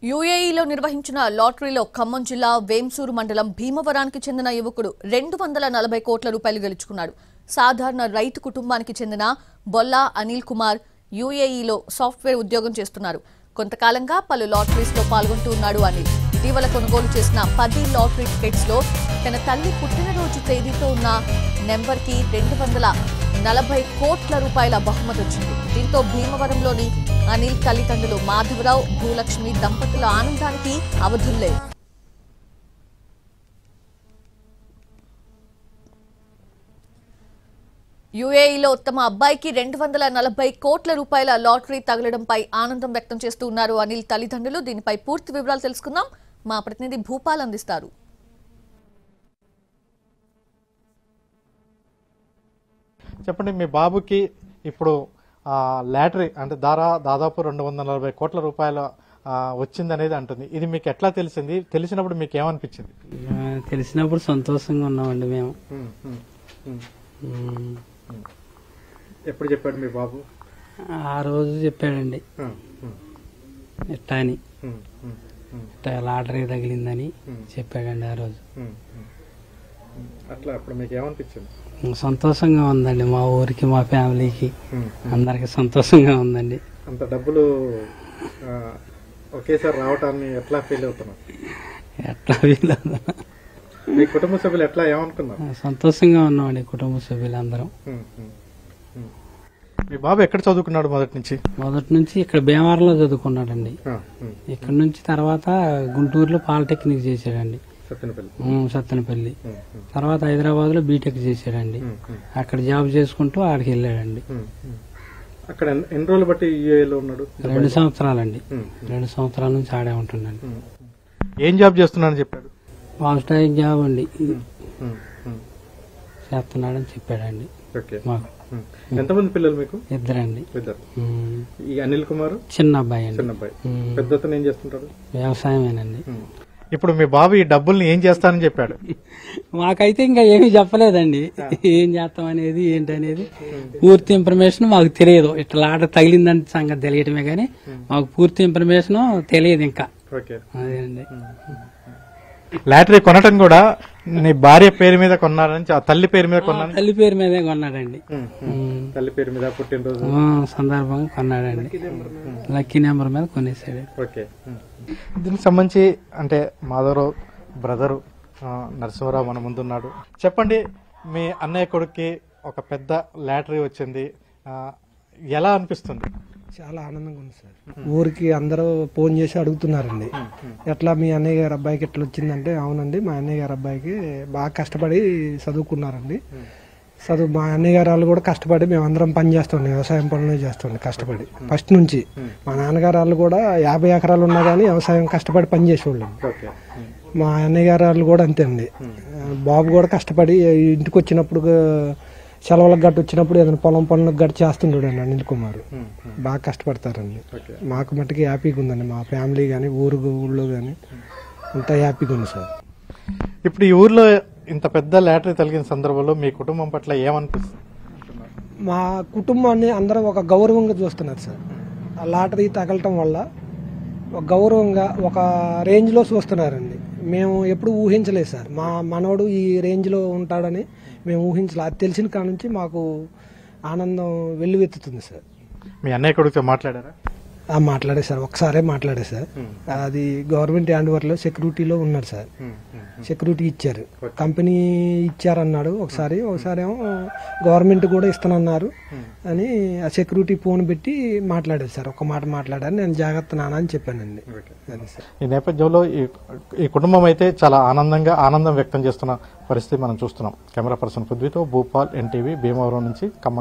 యూఏఈలో నిర్వహించిన లాటరీలో ఖమ్మం జిల్లా వేంసూరు మండలం భీమవరానికి చెందిన యువకుడు 240 కోట్ల రూపాయలు గెలుచుకున్నాడు. సాధారణ రైతు కుటుంబానికి చెందిన బొల్లా అనిల్ కుమార్ యూఏఈలో సాఫ్ట్వేర్ ఉద్యోగం చేస్తున్నారు. కొంతకాలంగా పలు లాటరీస్లో పాల్గొంటూ ఉన్నాడు అనిల్. ఇటీవల కొనుగోలు చేసిన 10 లాటరీ టికెట్స్ లో తన తల్లి పుట్టినరోజు తేదీతో ఉన్న నెంబర్కి 240 కోట్ల రూపాయల బహుమతి వచ్చింది. దీంతో భీమవరంలోని అనిల్ తల్లిదండ్రులు మాధవరావు భూలక్ష్మి దంపతుల ఆనందానికి అవధుల్లేవు. యూఏఈలో తమ అబ్బాయికి 240 కోట్ల రూపాయల లాటరీ తగలడంపై ఆనందం వ్యక్తం చేస్తూ ఉన్నారు అనిల్ తల్లిదండ్రులు. దీనిపై పూర్తి వివరాలు తెలుసుకుందాం. మా ప్రతినిధి భూపాల్ అందిస్తారు. చెప్పండి, మీ బాబుకి ఇప్పుడు లాటరీ అంటే దాదాపు 240 కోట్ల రూపాయల వచ్చింది అనేది అంటుంది. ఇది మీకు ఎట్లా తెలిసింది? తెలిసినప్పుడు మీకు ఏమనిపించింది? తెలిసినప్పుడు సంతోషంగా ఉన్నామండి మేము. ఎప్పుడు చెప్పాడు మీ బాబు? ఆ రోజు చెప్పాడండి, ఇట్టా అని ఇట్టా లాటరీ తగిలిందని చెప్పాడండి ఆ రోజు. అట్లా అప్పుడు మీకు ఏమనిపించింది? సంతోషంగా ఉందండి, మా ఊరికి మా ఫ్యామిలీకి అందరికి సంతోషంగా ఉందండి. అంత డబ్బులు ఒకేసారి రావటాన్ని ఎట్లా ఫీల్ అవుతున్నారు? ఎట్లా ఫీల్ అవుతున్నా? మీ కుటుంబ సభ్యులు ఎట్లా ఏమనుకున్నారు? సంతోషంగా ఉన్నామండి కుటుంబ సభ్యులందరం. మీ బాబు ఎక్కడ చదువుకున్నాడు మొదటి నుంచి? ఇక్కడ భీమవరంలో చదువుకున్నాడండి. ఇక్కడ నుంచి తర్వాత గుంటూరులో పాలిటెక్నిక్ చేశాడండి, సత్తెనపల్లి. తర్వాత హైదరాబాద్ లో బీటెక్ చేశాడండి. అక్కడ జాబ్ చేసుకుంటూ ఆడికి వెళ్ళాడండి. అక్కడ ఎన్ని రోజులు బట్టి యూఏఈలో ఉన్నాడు? 2 సంవత్సరాలండి. 2 సంవత్సరాల నుంచి ఆడే ఉంటుండండి. ఏం జాబ్ చేస్తున్నాడని చెప్పాడు? వాస్తవిక జాబ్ అండి చేస్తున్నాడని చెప్పాడండి మాకు. ఎంతమంది పిల్లలు మీకు? 2 అండి. ఈ అనిల్ కుమార్ చిన్న అబ్బాయి అండి. చిన్న అబ్బాయి. పెద్ద అతను ఏం చేస్తుంటాడు? వ్యవసాయమేనండి. ఇప్పుడు మీ బాబు ఈ డబ్బుల్ని ఏం చేస్తానని చెప్పాడు? మాకైతే ఇంకా ఏమీ చెప్పలేదండి. ఏం చేస్తాం అనేది ఏంటనేది పూర్తి ఇన్ఫర్మేషన్ మాకు తెలియదు. ఇట్లా లాట తగిలిందని సంగతి తెలియటమే గానీ మాకు పూర్తి ఇన్ఫర్మేషన్ తెలియదు ఇంకా. అదేనండి. లాటరీ కొనటం కూడా నీ భార్య పేరు మీద కొన్నారని, తల్లి పేరు మీద కొన్నాను. తల్లి పేరు మీదే కొన్నాడండి. తల్లి పేరు మీద పుట్టినరోజు సందర్భంగా కొన్నాడండి. లక్కీ నెంబర్ మీద కొనేసాడు. దీనికి సంబంధించి అంటే మాధవరావు బ్రదరు నరసింహరావు మన ముందున్నాడు. చెప్పండి, మీ అన్నయ్య కొడుక్కి ఒక పెద్ద లాటరీ వచ్చింది, ఎలా అనిపిస్తుంది? చాలా ఆనందంగా ఉంది సార్. ఊరికి అందరూ ఫోన్ చేసి అడుగుతున్నారండి, ఎట్లా మీ అన్నయ్య గారి అబ్బాయికి ఎట్లా వచ్చిందంటే, అవునండి మా అన్నయ్య గారి అబ్బాయికి బాగా కష్టపడి చదువుకున్నారండి. మా అన్నయ్య గారు వాళ్ళు కూడా కష్టపడి మేమందరం పని చేస్తుండే, వ్యవసాయం పనులు చేస్తుండే కష్టపడి ఫస్ట్ నుంచి. మా నాన్నగారు వాళ్ళు కూడా 50 ఎకరాలు ఉన్నా కానీ వ్యవసాయం కష్టపడి పని చేసేవాళ్ళు. మా అన్నయ్య గారు వాళ్ళు కూడా అంతే అండి. బాబు కూడా కష్టపడి ఇంటికి వచ్చినప్పుడు సెలవులకు గట్టు వచ్చినప్పుడు ఏదైనా పొలం పనులకు గట్టు చేస్తుండడు అండి అనిల్ కుమార్. బాగా కష్టపడతారండి. మాకు మట్టుకి హ్యాపీగా ఉందండి, మా ఫ్యామిలీ కానీ ఊళ్ళో కానీ అంతా హ్యాపీగా ఉంది సార్. ఇప్పుడు ఈ ఊర్లో ఇంత పెద్ద లాటరీ తగిలిన సందర్భంలో మీ కుటుంబం పట్ల ఏమనిపిస్తుంది? మా కుటుంబాన్ని అందరూ ఒక గౌరవంగా చూస్తున్నారు సార్. ఆ లాటరీ తగలటం వల్ల ఒక గౌరవంగా ఒక రేంజ్లో చూస్తున్నారండి. మేము ఎప్పుడు ఊహించలేదు సార్, మా మనవడు ఈ రేంజ్లో ఉంటాడని మేము ఊహించలేదు. అది తెలిసిన కాడ నుంచి మాకు ఆనందం వెల్లువెత్తుతుంది సార్. మీ అన్నయ్య కొడుకుతో మాట్లాడారా? మాట్లాడే సార్, ఒకసారే మాట్లాడే సార్. అది గవర్నమెంట్ హ్యాండ్ ఓవర్ లో సెక్యూరిటీలో ఉన్నాడు సార్. సెక్యూరిటీ ఇచ్చారు, కంపెనీ ఇచ్చారన్నాడు ఒకసారి ఏమో గవర్నమెంట్ కూడా ఇస్తానన్నారు అని ఆ సెక్యూరిటీ ఫోన్ పెట్టి మాట్లాడారు సార్. ఒక మాట మాట్లాడారు, నేను జాగ్రత్త నాన్న అని చెప్పానండి. అది సార్. ఈ నేపథ్యంలో ఈ కుటుంబం అయితే చాలా ఆనందం వ్యక్తం చేస్తున్న పరిస్థితి మనం చూస్తున్నాం. కెమెరా పర్సన్ పృథ్వీతో భూపాల్, ఎన్టీవీ, భీమవరం నుంచి ఖమ్మం.